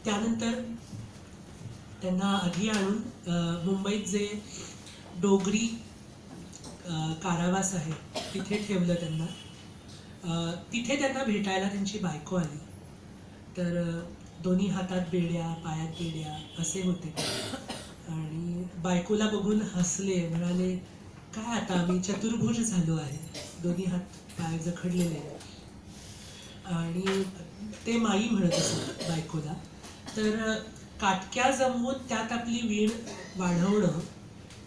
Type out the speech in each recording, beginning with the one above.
त्यानंतर त्यांना आधी आणून मुंबईत जे डोगरी कारावास आहे तिथे ठेवलं त्यांना. तिथे त्यांना भेटायला त्यांची बायको आली. तर दोन्ही हातात बेड्या, पायात बेड्या असे होते आणि बायकोला बघून हसले, म्हणाले काय आता आम्ही चतुर्भुज झालो आहे, दोन्ही हात पाय जखडलेले. आणि ते माई म्हणत असत बायकोला. तर काटक्या जमवून त्यात आपली वीण वाढवणं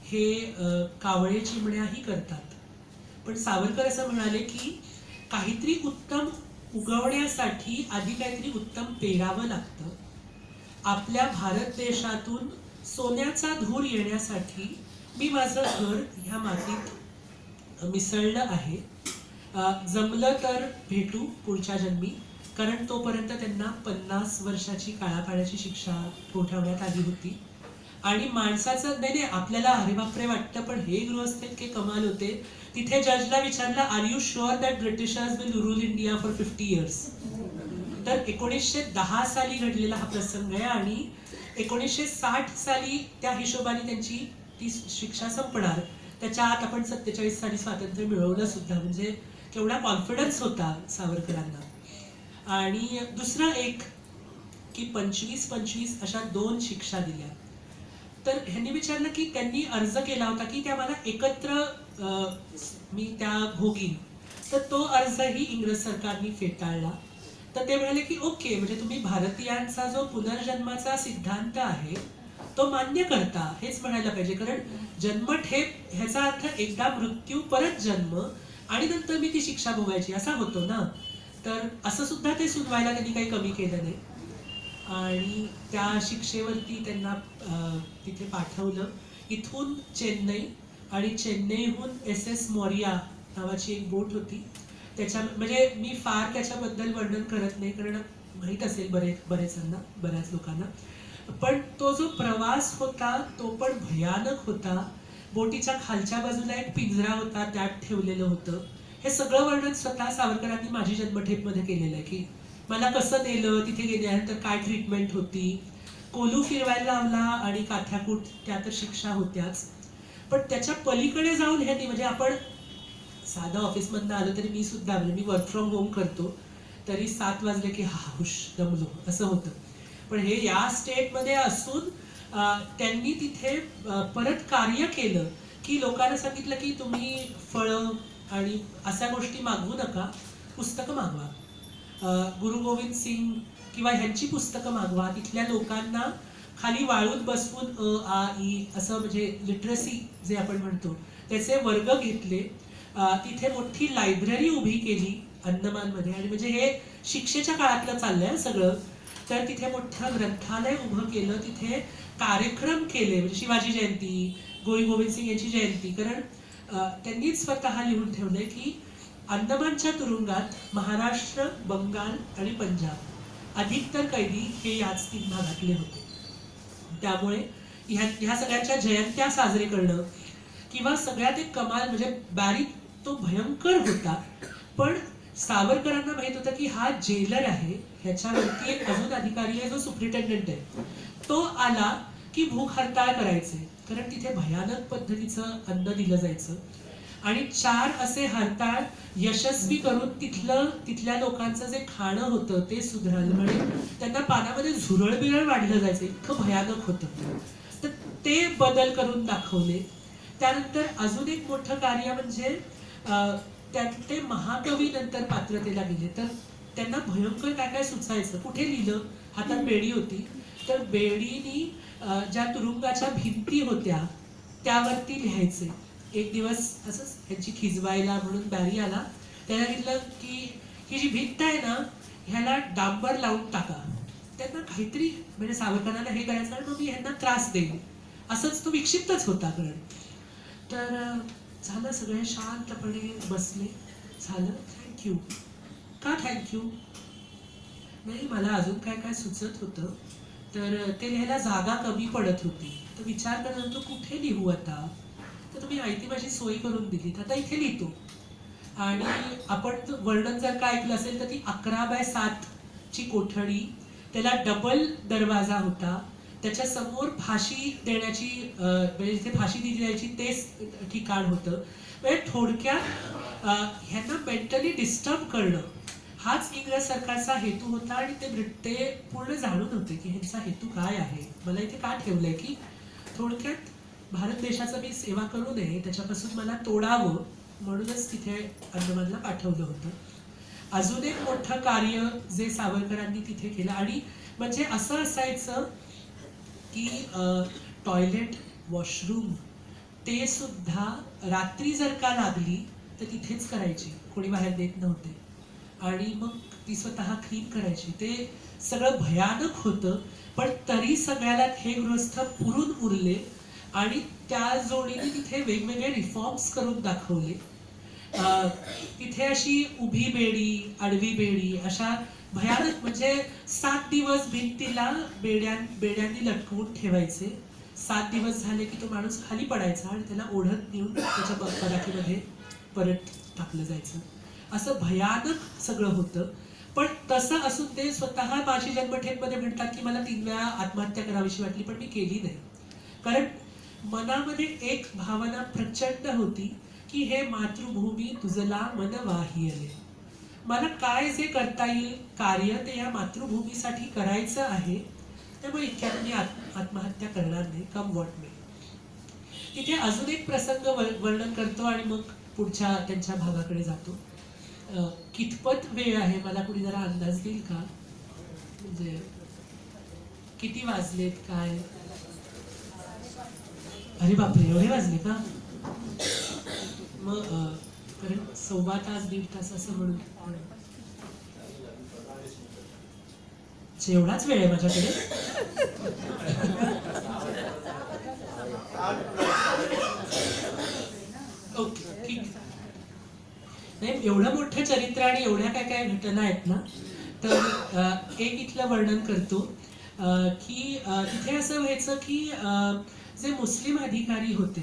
हे कावळे चिमण्याही करतात. पण सावरकर असं म्हणाले की काहीतरी उत्तम उगवण्यासाठी आधी काहीतरी उत्तम पेरावं लागतं. आपल्या भारत देशातून सोन्याचा धूर येण्यासाठी मी माझं घर ह्या मातीत मिसळलं आहे. जमलं तर भेटू पुढच्या जन्मी, कारण तोपर्यंत त्यांना 50 वर्षाची काळापाण्याची शिक्षा ठोठावण्यात आली होती. आणि माणसाचं नाही आपल्याला अरे बापरे वाटतं, पण हे गृहस्थ इतके कमाल होते. तिथे जजला विचारलं, are you sure that Britishers will rule India for 50 years? तर 1910 साली घडलेला हा प्रसंग आहे आणि 1960 साली त्या हिशोबाने त्यांची ती शिक्षा संपणार. त्याच्या आत आपण 47 साली स्वातंत्र्य मिळवलं सुद्धा. म्हणजे केवढा कॉन्फिडन्स होता सावरकरांना. आणि दुसरं एक की 25-25 अशा 2 शिक्षा दिल्या. तर ह्यांनी विचारलं की त्यांनी अर्ज केला होता की त्या मला एकत्र मी त्या भोगीन. तर तो अर्जही इंग्रज सरकारने फेटाळला. तर ते म्हणाले की ओके, म्हणजे तुम्ही भारतीयांचा जो पुनर्जन्माचा सिद्धांत आहे तो मान्य करता, हेच म्हणायला पाहिजे. कारण जन्मठेप ह्याचा अर्थ एकदा मृत्यू परत जन्म आणि नंतर मी ती शिक्षा भोगायची असा होतो ना. तर असं सुद्धा ते सुनवायला त्यांनी काही कमी केलं नाही. आणि त्या शिक्षेवरती त्यांना तिथे पाठवलं. इथून चेन्नई आणि चेन्नईहून SS मोरिया नावाची एक बोट होती. त्याच्या म्हणजे मी फार त्याच्याबद्दल वर्णन करत नाही, कारण माहीत असेल बऱ्याच लोकांना. पण तो जो प्रवास होता तो पण भयानक होता. बोटीच्या खालच्या बाजूला एक पिंजरा होता, त्यात ठेवलेलं होतं. हे सगळं वर्णन स्वतः सावरकरांनी माझी जन्मठेपमध्ये केलेलं आहे की मला कसं नेलं, तिथे गेल्यानंतर काय ट्रीटमेंट होती. कोलू फिरवायला लावला आणि काथ्याकूट, त्या तर शिक्षा होत्याच. पण त्याच्या पलीकडे जाऊन ह्यांनी, म्हणजे आपण साधं ऑफिसमधनं आलो तरी मी सुद्धा, म्हणजे मी वर्क फ्रॉम होम करतो, तरी 7 वाजले की हुश दमलो असं होतं. पण हे या स्टेटमध्ये असून त्यांनी तिथे परत कार्य केलं की लोकांना सांगितलं की तुम्ही फळं आणि अशा गोष्टी मागवू नका, पुस्तकं मागवा. गुरु गोविंद सिंग किंवा ह्यांची पुस्तकं मागवा. तिथल्या लोकांना खाली वाळूत बसवून आ ई असं, म्हणजे लिटरसी जे आपण म्हणतो त्याचे वर्ग घेतले. तिथे मोठी लायब्ररी उभी केली अंदमानमध्ये. आणि म्हणजे हे शिक्षेच्या काळातलं चाललंय सगळं. तर तिथे मोठं ग्रंथालय उभं केलं. तिथे कार्यक्रम केले, म्हणजे शिवाजी जयंती, गुरु गोविंद सिंग यांची जयंती. कारण त्यांनीच स्वतः लिहून ठेवलंय की अंदमानच्या तुरुंगात महाराष्ट्र, बंगाल आणि पंजाब अधिकतर कैदी हे याच 3 भागातले होते. त्यामुळे ह्या सगळ्यांच्या जयंत्या साजरे करणं किंवा सगळ्यात एक कमाल, म्हणजे बॅरी तो भयंकर होता. पण सावरकरांना माहित होतं की हा जेलर आहे, ह्याच्यावरती एक अजून अधिकारी आहे जो सुप्रिटेंडंट आहे. तो आला की भूक हरताळ करायचे, कारण तिथे भयानक पद्धतीचं अन्न दिलं जायचं. आणि 4 असे हरताळ यशस्वी करून तिथल्या लोकांचं जे खाणं होतं ते सुधारलं. म्हणजे त्यांना पानामध्ये झुरळ बिरळ वाढलं जायचं, इतकं भयानक होतं. तर ते बदल करून दाखवले. त्यानंतर अजून एक मोठं कार्य म्हणजे ते महाकवी नंतर पात्रतेला गेले. तर त्यांना भयंकर काय काय सुचायचं. कुठे लिहिलं, हातात बेडी होती, तर बेडीनी ज्या तुरुंगाच्या भिंती होत्या त्यावरती लिहायचे. एक दिवस असंच ह्याची खिजवायला म्हणून बॅरी आला. त्याला सांगितलं की ही जी भिंत आहे ना, ह्याला डांबर लावून टाका. त्यांना काहीतरी, म्हणजे सावरकरांना हे करायचं आणि मग मी ह्यांना त्रास देईन, असंच तो विक्षिप्तच होता. कारण तर झालं, सगळे शांतपणे बसले. झालं, थँक्यू. का थँक्यू? नाही, मला अजून काय काय सुचत होतं. तर ते लिहायला जागा कमी पडत होती. तर विचार करत होतो कुठे लिहू आता. तर तुम्ही माहिती माझी सोय करून दिली, आता इथे लिहितो. आणि आपण वर्णन जर का ऐकलं असेल तर ती 11x7 ची कोठडी, त्याला डबल दरवाजा होता, त्याच्या समोर फाशी देण्याची म्हणजे जिथे फाशी दिली जायची तेच ठिकाण होतं. म्हणजे थोडक्यात ह्यांना मेंटली डिस्टर्ब करणं हाच इंग्रज सरकारचा हेतू होता. आणि ते पूर्ण जाणून होते की ह्यांचा हेतू काय आहे, मला इथे का ठेवलंय, की थोडक्यात भारत देशाचं मी सेवा करू नये, त्याच्यापासून मला तोडावं, म्हणूनच तिथे अंदमानला पाठवलं होतं. अजून एक मोठं कार्य जे सावरकरांनी तिथे केलं, आणि म्हणजे असं असायचं की टॉयलेट, वॉशरूम ते सुद्धा रात्री जर का लागली तर तिथेच करायची, कोणी बाहेर देत नव्हते. आणि मग ती स्वतः क्लीन करायची. ते सगळं भयानक होतं, पण तरी सगळ्याला हे गृहस्थ पुरून उरले आणि त्या जोडीने तिथे वेगवेगळे रिफॉर्म्स करून दाखवले. तिथे अशी उभी बेडी, आडवी बेडी अशा भयानक, म्हणजे 7 दिवस भिंतीला बेड्यांनी लटकवून ठेवायचे. 7 दिवस झाले की तो माणूस खाली पडायचा आणि त्याला ओढत नेऊन त्याच्या पराठीमध्ये परत टाकलं जायचं. असं भयानक सगळं होतं. पण तसं असून ते स्वतः माझी जन्मठेपमध्ये म्हणतात की मला 3 वेळा आत्महत्या करावीशी वाटली, पण मी केली नाही. कारण मनामध्ये एक भावना प्रचंड होती की हे मातृभूमी तुझला मन वाहियले, मला काय जे करता येईल कार्य ते या मातृभूमीसाठी करायचं आहे, त्यामुळे इतक्यात मी आत्महत्या करणार नाही, कम व्हॉट मे. तिथे अजून एक प्रसंग वर्णन करतो आणि मग पुढच्या त्यांच्या भागाकडे जातो. कितपत वेळ आहे मला कुणी जरा अंदाज देईल का, म्हणजे किती वाजलेत काय? अरे बापरे, एवढे वाजले का? मग कारण 1.25 तास 1.5 तास असं म्हणून एवढाच वेळ आहे माझ्याकडे. ओके, ठीक. नाही, एवढं मोठं चरित्र आणि एवढ्या काय काय घटना आहेत ना, तर एक इथलं वर्णन करतो की तिथे असं व्हायचं की जे मुस्लिम अधिकारी होते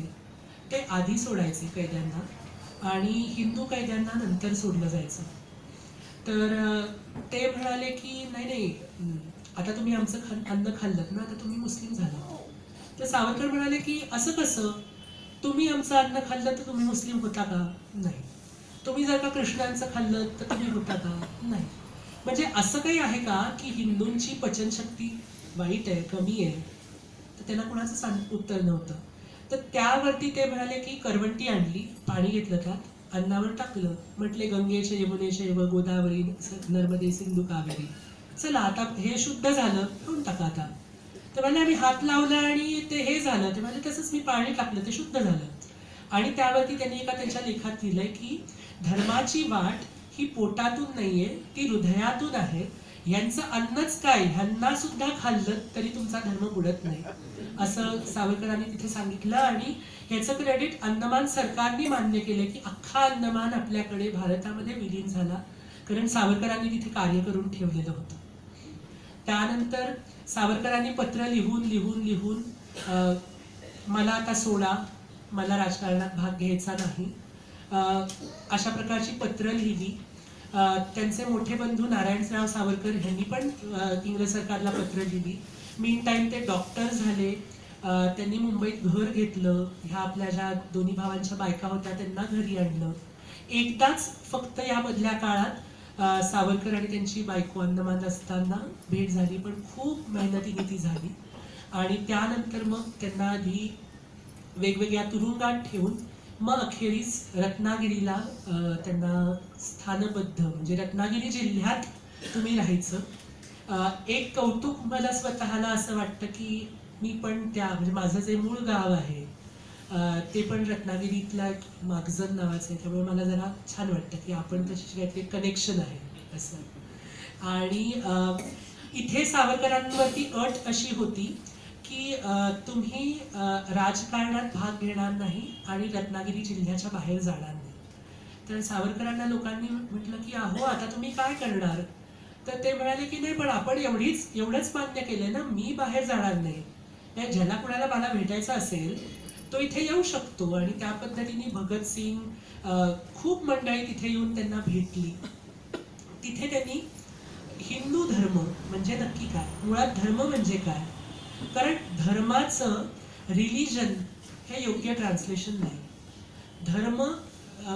ते आधी सोडायचे कैद्यांना आणि हिंदू कैद्यांना नंतर सोडलं जायचं. तर ते म्हणाले की नाही नाही, आता तुम्ही आमचं अन्न खाल्लं ना, आता तुम्ही मुस्लिम झाला. तर सावरकर म्हणाले की असं कसं, तुम्ही आमचं अन्न खाल्लं तर तुम्ही मुस्लिम होता का? नाही. तुम्ही जर का कृष्णांचं खाल्लं तर तुम्ही होता का? नाही. म्हणजे असं काही आहे का की हिंदूंची पचनशक्ती वाईट आहे, कमी आहे? तर त्यांना कुणाचं उत्तर नव्हतं. तर त्यावरती ते म्हणाले की करवंटी आणली, पाणी घेतलं, त्यात अन्नावर टाकलं, म्हटले गंगेचे यमुनेचे व गोदावरी नर्मदे सिंधू कावेरी, चला आता हे शुद्ध झालं, ठेवून टाका आता. तर म्हणजे आम्ही हात लावला आणि ते हे झालं. ते म्हणजे तसंच मी पाणी टाकलं, ते शुद्ध झालं. आणि त्यावरती त्यांनी एका त्यांच्या लेखात लिहिलंय की धर्माची वाट ही पोटातून नाहीये, ती हृदयातून आहे. यांचं अन्नच काय, ह्यांना सुद्धा खाल्लं तरी तुमचा धर्म बुडत नाही, असं सावरकरांनी तिथे सांगितलं. आणि ह्याचं क्रेडिट अंदमान सरकारने मान्य केलं की अख्खा अंदमान आपल्याकडे भारतामध्ये विलीन झाला, कारण सावरकरांनी तिथे कार्य करून ठेवलेलं होतं. त्यानंतर सावरकरांनी पत्र लिहून लिहून लिहून मला आता सोडा, मला राजकारणात भाग घ्यायचा नाही, अशा प्रकारची पत्र लिहिली. त्यांचे मोठे बंधू नारायणराव सावरकर यांनी पण इंग्रज सरकारला पत्र लिहिली. मीन टाइम ते डॉक्टर झाले, त्यांनी मुंबईत घर घेतलं, ह्या आपल्या ज्या दोन्ही भावांच्या बायका होत्या त्यांना घरी आणलं. एकदाच फक्त या मधल्या काळात सावरकर आणि त्यांची बायको अंदमानात असताना भेट झाली, पण खूप मेहनतीने ती झाली. आणि त्यानंतर मग त्यांना आधी वेगवेगळ्या तुरुंगात ठेवून मग अखेरीस रत्नागिरीला त्यांना स्थानबद्ध, म्हणजे रत्नागिरी जिल्ह्यात तुम्ही राहायचं. एक कौतुक मला स्वतःला असं वाटतं की मी पण त्या, म्हणजे माझं जे मूळ गाव आहे ते पण रत्नागिरीतला मागजन नावाचं आहे, त्यामुळे मला जरा छान वाटतं की आपण तशी काहीतरी कनेक्शन आहे असं. आणि इथे सावरकरांवरती अट अशी होती की तुम्ही राजकारणात भाग घेणार नाही आणि रत्नागिरी जिल्ह्याच्या बाहेर जाणार नाही. तर सावरकरांना लोकांनी म्हटलं की अहो आता तुम्ही काय करणार? तर ते म्हणाले की नाही, पण आपण एवढंच मान्य केलंय ना, मी बाहेर जाणार नाही, ज्याला कुणाला मला भेटायचं असेल तो इथे येऊ शकतो. आणि त्या पद्धतीने भगतसिंग खूप मंडळी तिथे येऊन त्यांना भेटली. तिथे त्यांनी हिंदू धर्म म्हणजे नक्की काय, मुळात धर्म म्हणजे काय. कारण धर्माचं रिलिजन हे योग्य ट्रान्सलेशन नाही. धर्म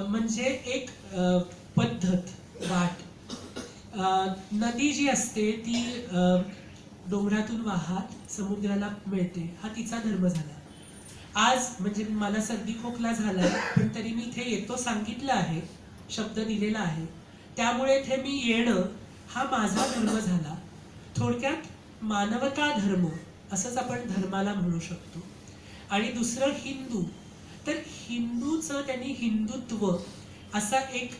म्हणजे एक पद्धत, वाट. नदी जी असते ती डोंगरातून वाहत समुद्राला मिळते, हा तिचा धर्म झाला. आज म्हणजे मला सर्दी खोकला झालाय, पण तरी मी इथे येतो सांगितलं आहे, शब्द दिलेला आहे, त्यामुळे इथे मी येणं हा माझा धर्म झाला. थोडक्यात मानवता धर्म असंच आपण धर्माला म्हणू शकतो. आणि दुसरं हिंदू, तर हिंदूचं त्यांनी हिंदुत्व असा एक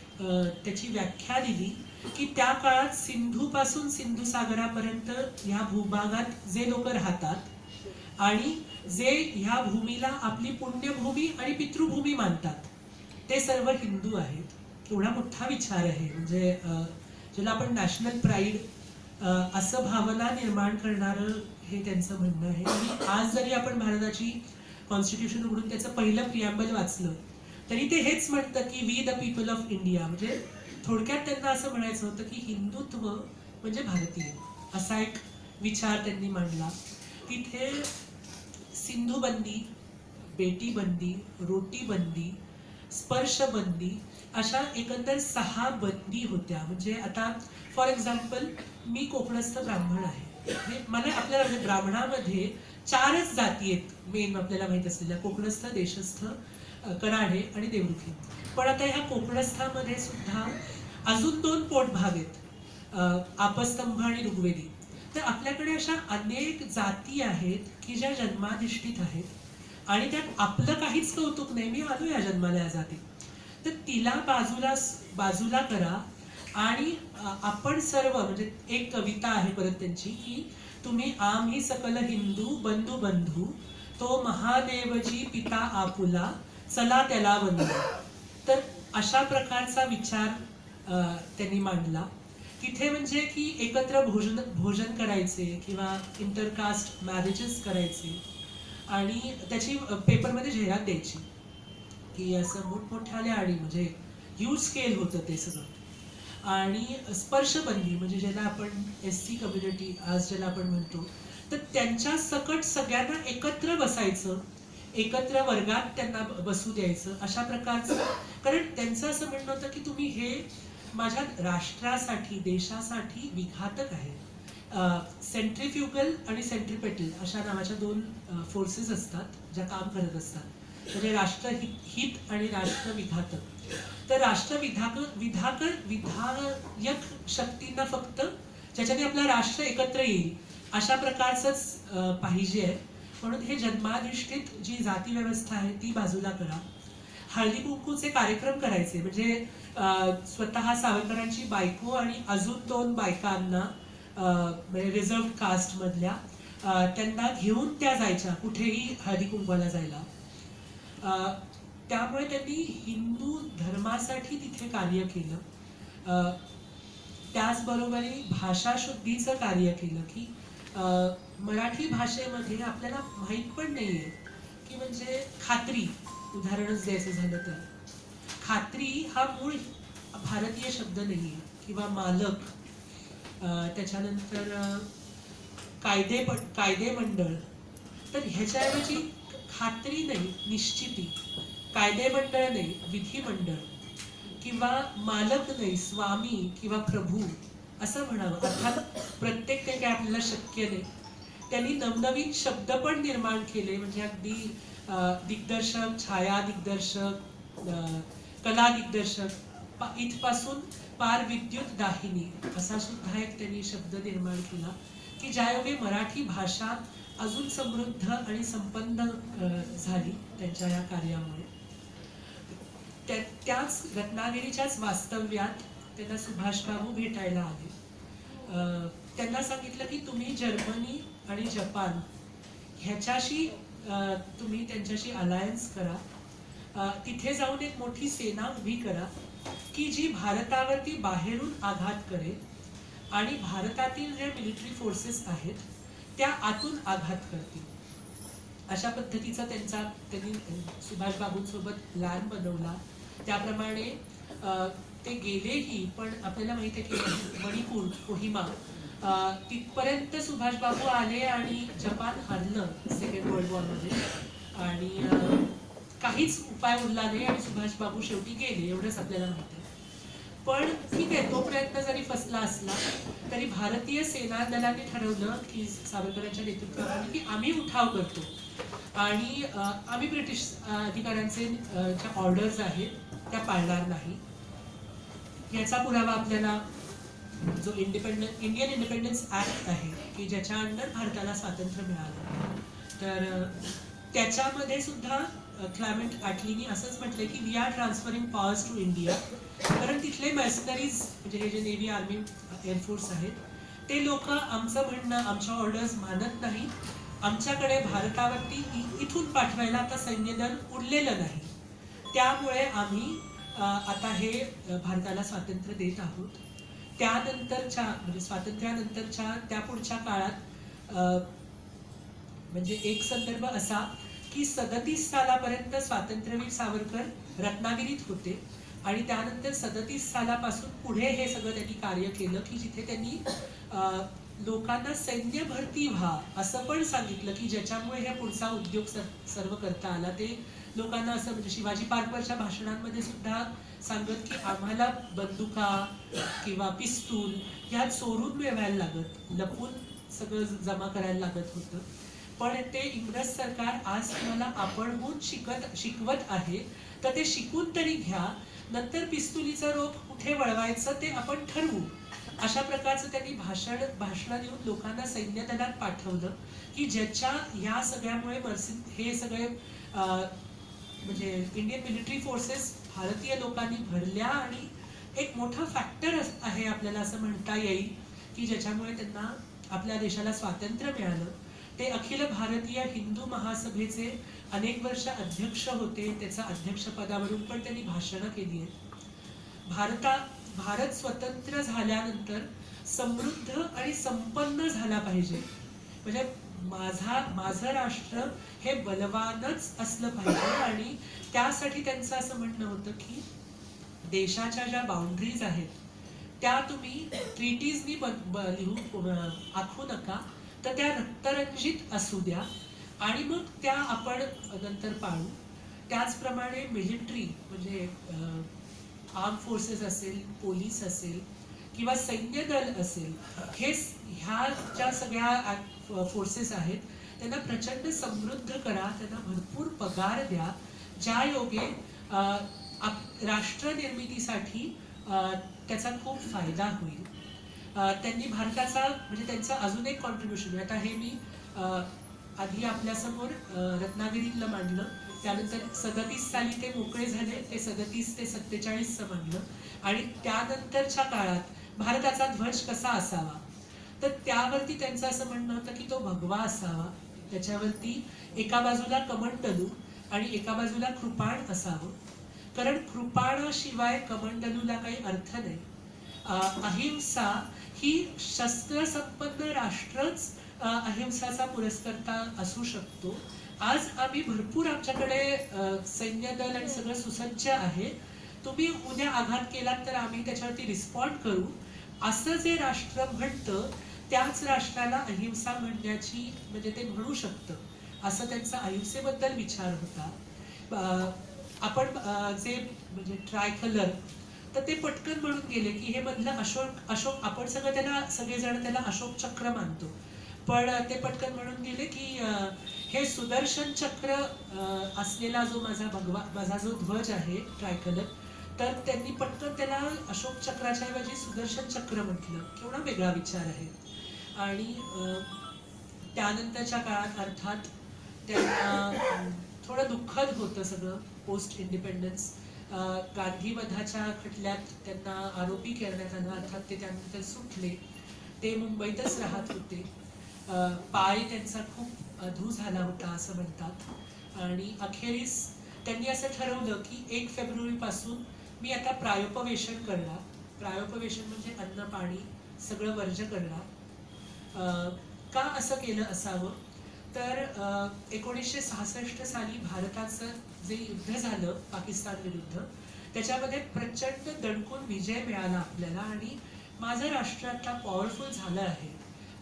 त्याची व्याख्या दिली की त्या काळात सिंधूपासून सिंधू सागरापर्यंत ह्या भूभागात जे लोक राहतात आणि जे ह्या भूमीला आपली पुण्यभूमी आणि पितृभूमी मानतात ते सर्व हिंदू आहेत. केवढा मोठा विचार आहे. म्हणजे ज्याला आपण नॅशनल प्राईड असं भावना निर्माण करणारं हे त्यांचं म्हणणं आहे. आणि आज जरी आपण भारताची कॉन्स्टिट्यूशन उघडून त्याचं पहिलं प्रिॲम्बल वाचलं तरी ते हेच म्हणतं की we the people of India. म्हणजे थोडक्यात त्यांना असं म्हणायचं होतं की हिंदुत्व म्हणजे भारतीय, असा एक विचार त्यांनी मांडला. तिथे सिंधुबंदी, बेटीबंदी, रोटीबंदी, स्पर्शबंदी अशा एकंदर 6 बंदी होत्या. म्हणजे आता फॉर एक्झाम्पल मी कोकणस्थ ब्राह्मण आहे. मला आपल्याला म्हणजे ब्राह्मणामध्ये 4च जाती आहेत मेन आपल्याला माहित असलेल्या, कोकणस्थ, देशस्थ, कऱ्हाडे आणि देवरुखी. पण आता ह्या कोकणस्थामध्ये सुद्धा अजून 2 पोटभाग आहेत, आपस्तंभ आणि ऋग्वेदी. तर आपल्याकडे अशा अनेक जाती आहेत की ज्या जन्माधिष्ठित आहेत आणि त्यात आपलं काहीच कौतुक नाही. मी आलो या जन्माला या जातीत, तर तिला बाजूला करा. आणि आपण सर्व, म्हणजे एक कविता आहे परत त्यांची की तुम्ही आम्ही सकल हिंदू बंधू बंधू, तो महादेवजी पिता आपुला, चला त्याला वंदू. तर अशा प्रकारचा विचार त्यांनी मांडला. तिथे म्हणजे की एकत्र भोजन करायचे किंवा इंटरकास्ट मॅरेजेस करायचे आणि त्याची पेपरमध्ये जाहिरात द्यायची की असं मोठमोठ्याने, आणि म्हणजे ह्यूज स्केल होतं ते सगळं. आणि स्पर्शबंदी म्हणजे ज्याला आपण SC कम्युनिटी आज ज्याला आपण म्हणतो, तर त्यांच्या सकट सगळ्यांना एकत्र बसायचं, एकत्र वर्गात त्यांना बसू द्यायचं, अशा प्रकारचं. कारण त्यांचं असं म्हणणं होतं की तुम्ही हे माझ्या राष्ट्रासाठी, देशासाठी विघातक आहे. सेंट्रिफ्युगल आणि सेंट्रिपेटल अशा नावाच्या 2 फोर्सेस असतात ज्या काम करत असतात. म्हणजे राष्ट्रहित आणि राष्ट्रविघातक. तर विधायक शक्तींना फक्त ज्याच्याने आपला राष्ट्र एकत्र येईल अशा प्रकारचंच पाहिजे आहे. म्हणून हे जन्माधिष्ठित जी जाती व्यवस्था आहे ती बाजूला करा. हळदी कुंकूचे कार्यक्रम करायचे, म्हणजे स्वतः सावरकरांची बायको आणि अजून 2 बायकांना म्हणजे रिझर्व्ड कास्ट मधल्या त्यांना घेऊन त्या जायच्या कुठेही हळदी कुंकवाला जायला. त्यामुळे त्यांनी हिंदू धर्मासाठी तिथे कार्य केलं. त्याचबरोबरी भाषा शुद्धीचं कार्य केलं की मराठी भाषेमध्ये आपल्याला माहीत पण नाहीये की म्हणजे खात्री, उदाहरणच द्यायचं झालं तर खात्री हा मूळ भारतीय शब्द नाहीये, किंवा मालक. त्याच्यानंतर कायदे मंडळ, तर ह्याच्याऐवजी खात्री नाही, निश्चिती. कायदे मंडळ नाही, विधिमंडळ. किंवा मालक नाही, स्वामी किंवा प्रभू असं म्हणावं. अर्थात प्रत्येक ते काय आपल्याला शक्य नाही. त्यांनी नवनवीन शब्द पण निर्माण केले. म्हणजे अगदी दिग्दर्शक, छाया दिग्दर्शक, कला दिग्दर्शक इथपासून पार विद्युत दाहिनी असा सुद्धा एक त्यांनी शब्द निर्माण केला की ज्यायोगे मराठी भाषा अजून समृद्ध आणि संपन्न झाली त्यांच्या या कार्यामुळे. त्याच रत्नागिरीच्याच वास्तव्यात त्यांना सुभाष बाबू भेटायला आले. त्यांना सांगितलं की तुम्ही जर्मनी आणि जपान ह्याच्याशी तुम्ही त्यांच्याशी अलायन्स करा, तिथे जाऊन एक मोठी सेना उभी करा की जी भारतावरती बाहेरून आघात करेल आणि भारतातील ज्या मिलिटरी फोर्सेस आहेत त्या आतून आघात करतील. अशा पद्धतीचा त्यांनी सुभाष बाबूंसोबत प्लॅन बनवला. त्याप्रमाणे ते गेलेही, पण आपल्याला माहिती आहे की मणिपूर, कोहिमा तिथपर्यंत सुभाष बाबू आले आणि जपान हरलं सेकंड वर्ल्ड वॉरमध्ये. आणि काहीच उपाय उरला नाही आणि सुभाष बाबू शेवटी गेले, एवढंच आपल्याला माहिती आहे. पण ठीक आहे, तो प्रयत्न जरी फसला असला तरी भारतीय सेना दलाने ठरवलं की सावरकरांच्या नेतृत्वाखाली की आम्ही उठाव करतो आणि आम्ही ब्रिटिश अधिकाऱ्यांचे ज्या ऑर्डर्स आहेत त्या पाळणार नाही. याचा पुरावा आपल्याला जो इंडियन इंडिपेंडन्स ऍक्ट आहे की ज्याच्या अंडर भारताला स्वातंत्र्य मिळालं, तर त्याच्यामध्ये सुद्धा क्लायमेट ॲटलीनी असंच म्हटलंय की we are transferring powers to India. कारण तिथले मर्सनरीज म्हणजे हे जे नेव्ही, आर्मी, एअरफोर्स आहेत ते लोक आमचं म्हणणं, आमच्या ऑर्डर्स मानत नाही. आमच्याकडे भारतावरती इथून पाठवायला आता सैन्यदल उरलेलं नाही. त्यामुळे आम्ही आता हे भारताला स्वातंत्र्य देत आहोत. त्यानंतरच्या म्हणजे स्वातंत्र्यानंतरच्या त्या पुढच्या काळात म्हणजे एक संदर्भ असा की 37 सालापर्यंत स्वातंत्र्यवीर सावरकर रत्नागिरीत होते आणि त्यानंतर 37 सालापासून पुढे हे सगळं त्यांनी कार्य केलं की जिथे त्यांनी लोकांना सैन्य भरती व्हा असं पण सांगितलं की ज्याच्यामुळे हे पुढचा उद्योग सर्व करता आला. ते लोकांना असं म्हणजे शिवाजी पार्कवरच्या भाषणांमध्ये सुद्धा सांगत की आम्हाला बंदुका किंवा पिस्तूल ह्या चोरून मिळवायला लागत, लपून सगळं जमा करायला लागत होतं. पण ते इंग्रज सरकार आज तुम्हाला आपणहून शिकवत आहे, तर ते शिकून तरी घ्या, नंतर पिस्तुलीचं रोग कुठे वळवायचं ते आपण ठरवू. अशा प्रकारचं त्यांनी भाषणं देऊन लोकांना सैन्य दलात पाठवलं की ज्याच्या ह्या सगळ्यामुळे हे सगळे म्हणजे इंडियन मिलिटरी फोर्सेस भारतीय लोकांनी भरल्या आणि एक मोठा फॅक्टर आहे आपल्याला असं म्हणता येईल की ज्याच्यामुळे त्यांना आपल्या देशाला स्वातंत्र्य मिळालं. ते अखिल भारतीय हिंदू महासभेचे अनेक वर्ष अध्यक्ष होते. त्याच्या अध्यक्षपदावरून पण त्यांनी भाषणं केली आहेत. भारत स्वतंत्र झाल्यानंतर समृद्ध आणि संपन्न झाला पाहिजे, म्हणजे माझं राष्ट्र हे बलवानच असलं पाहिजे. आणि त्यासाठी त्यांचं असं म्हणणं होतं की देशाच्या ज्या बाउंड्रीज आहेत त्या तुम्ही ट्रीटीजनी लिहून आखू नका, तर त्या रक्तरंजित असू द्या आणि मग त्या आपण नंतर पाळू. त्याचप्रमाणे मिलिटरी म्हणजे आर्म फोर्सेस असेल, पोलीस असेल किंवा सैन्य दल असेल, ह्या ज्या सगळ्या फोर्सेस आहेत त्यांना प्रचंड समृद्ध करा, त्यांना भरपूर पगार द्या, ज्या योगे राष्ट्र निर्मितीसाठी त्याचा खूप फायदा होईल. त्यांनी भारताचा म्हणजे त्यांचं अजून एक कॉन्ट्रीब्युशन, आता हे मी आधी आपल्यासमोर रत्नागिरीतलं मांडलं, त्यानंतर 37 साली ते मोकळे झाले, ते 37 ते 47 मांडलं आणि त्यानंतरच्या काळात भारताचा ध्वज कसा असावा, तर त्यावरती त्यांचं असं म्हणणं होतं की तो भगवा असावा, त्याच्यावरती एका बाजूला कमंडलू आणि एका बाजूला कृपाण असावं. कारण कृपाणाशिवाय कमंडलूला काही अर्थ नाही. अहिंसा ही शस्त्रसंपन्न राष्ट्रच अहिंसाचा पुरस्कर्ता असू शकतो. आज आम्ही भरपूर, आमच्याकडे सैन्य दल आणि सगळं सुसज्ज आहे, तुम्ही उद्या आघात केलात तर आम्ही त्याच्यावरती रिस्पॉन्ड करू, असं जे राष्ट्र म्हणतं त्याच राष्ट्राला अहिंसा म्हणण्याची म्हणजे ते म्हणू शकतं, असं त्यांचा अहिंसेबद्दल विचार होता. आपण जे म्हणजे ट्रायकलर, तर ते पटकन म्हणून गेले की हे मधलं अशोक आपण सगळेजण त्याला अशोक चक्र मानतो, पण ते पटकन म्हणून गेले की हे सुदर्शन चक्र असलेला जो माझा जो ध्वज आहे ट्रायकलर, तर त्यांनी पटकन त्याला अशोक चक्राच्या ऐवजी सुदर्शन चक्र म्हटलं. केवढा वेगळा विचार आहे. आणि त्यानंतरच्या काळात अर्थात त्यांना थोडं दुःखद होतं सगळं पोस्ट इंडिपेंडन्स. गांधीवधाच्या खटल्यात त्यांना आरोपी करण्यात आलं, अर्थात ते त्यानंतर सुटले. ते मुंबईतच राहत होते. पाय त्यांचा खूप अधू झाला होता असं म्हणतात आणि अखेरीस त्यांनी असं ठरवलं की 1 फेब्रुवारीपासून मी आता प्रायोपवेशन करणार. प्रायोपवेशन म्हणजे अन्न पाणी सगळं वर्ज्य करणार. का असं केलं असावं, तर 1966 साली भारताचं जे युद्ध झालं पाकिस्तान विरुद्ध, त्याच्यामध्ये प्रचंड दणकून विजय मिळाला आपल्याला आणि माझं राष्ट्र आता पॉवरफुल झालं आहे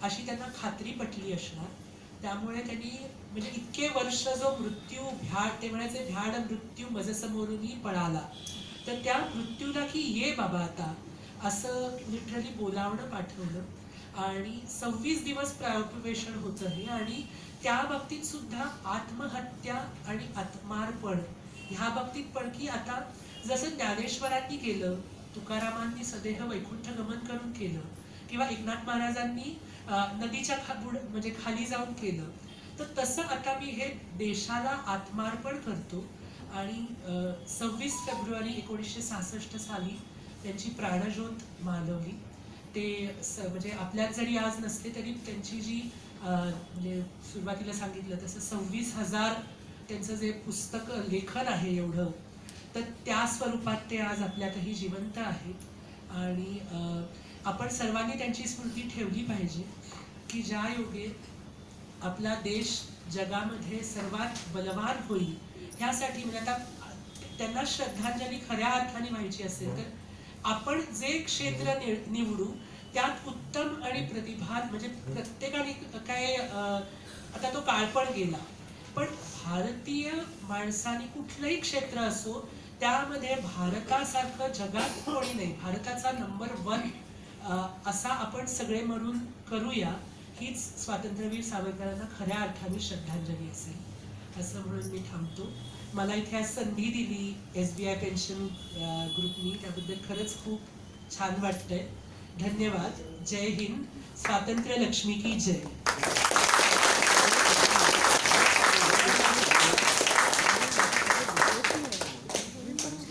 अशी त्यांना खात्री पटली असणार. त्यामुळे त्यांनी म्हणजे इतके वर्ष जो मृत्यू भ्याड, ते म्हणायचे भ्याड मृत्यू मज समोरूनही पळाला, तर त्या मृत्यूला की ये बाबा आता असं लिटरली बोलावणं पाठवलं आणि 26 दिवस प्रायोपवेशन होतं हे. आणि त्या बाबतीत सुद्धा आत्महत्या आणि आत्मार्पण ह्या बाबतीत पण की आता जसं ज्ञानेश्वरांनी केलं, तुकारामांनी सदेह वैकुंठ गमन करून केलं, किंवा एकनाथ महाराजांनी नदीच्या म्हणजे खाली जाऊन केलं, तर तसं आता मी हे देशाला आत्मार्पण करतो. आणि 26 फेब्रुवारी 1966 साली त्यांची प्राणज्योत मालवली. ते म्हणजे आपल्यात जरी आज नसते तरी त्यांची जी म्हणजे सुरुवातीला सांगितलं तसं 26,000 त्यांचं जे पुस्तक लेखन आहे एवढं, तर त्या स्वरूपात ते आज आपल्यातही जिवंत आहेत. आणि आपण सर्वांनी त्यांची स्मृती ठेवली पाहिजे की ज्या योगे आपला देश जगामध्ये सर्वात बलवान होईल. ह्यासाठी म्हणजे आता त्यांना श्रद्धांजली खऱ्या अर्थाने व्हायची असेल तर आपण जे क्षेत्र निवडू त्यात उत्तम आणि प्रतिभात, म्हणजे प्रत्येकाने काय आता तो काळपण गेला, पण भारतीय माणसाने कुठलंही क्षेत्र असो त्यामध्ये भारतासारखं जगात कोणी नाही, भारताचा नंबर 1 असा आपण सगळे मिळून करूया. हीच स्वातंत्र्यवीर सावरकरांना खऱ्या अर्थाने श्रद्धांजली असेल असं म्हणून मी थांबतो. मला इथे आज संधी दिली SBI पेन्शन ग्रुपनी, त्याबद्दल खरंच खूप छान वाटतंय. धन्यवाद. जय हिंद. स्वातंत्र्य लक्ष्मी की जय.